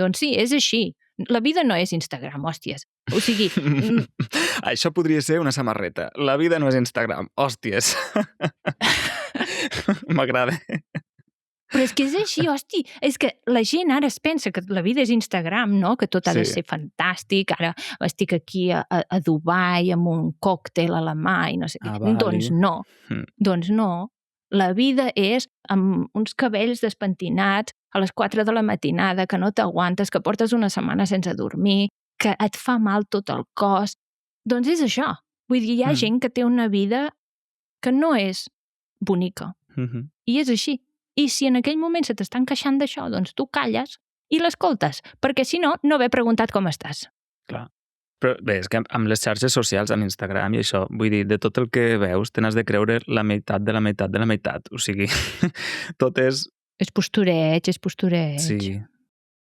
Doncs sí, és així. La vida no és Instagram, hòsties. O sigui... Això podria ser una samarreta. La vida no és Instagram, hòsties. M'agrada. Però és que és així, hosti. És que la gent ara es pensa que la vida és Instagram, no? Que tot ha de ser fantàstic. Ara estic aquí a Dubai amb un còctel a la mà i no sé què. Doncs no. Doncs no. La vida és amb uns cabells despentinats a les 4 de la matinada, que no t'aguantes, que portes una setmana sense dormir, que et fa mal tot el cos. Doncs és això. Vull dir, hi ha gent que té una vida que no és bonica. I és així. I si en aquell moment se t'estan queixant d'això, doncs tu calles i l'escoltes, perquè si no, no haver preguntat com estàs. Clar. Però bé, és que amb les xarxes socials, amb Instagram i això, vull dir, de tot el que veus, te n'has de creure la meitat de la meitat de la meitat. O sigui, tot és... És postureig, és postureig. Sí,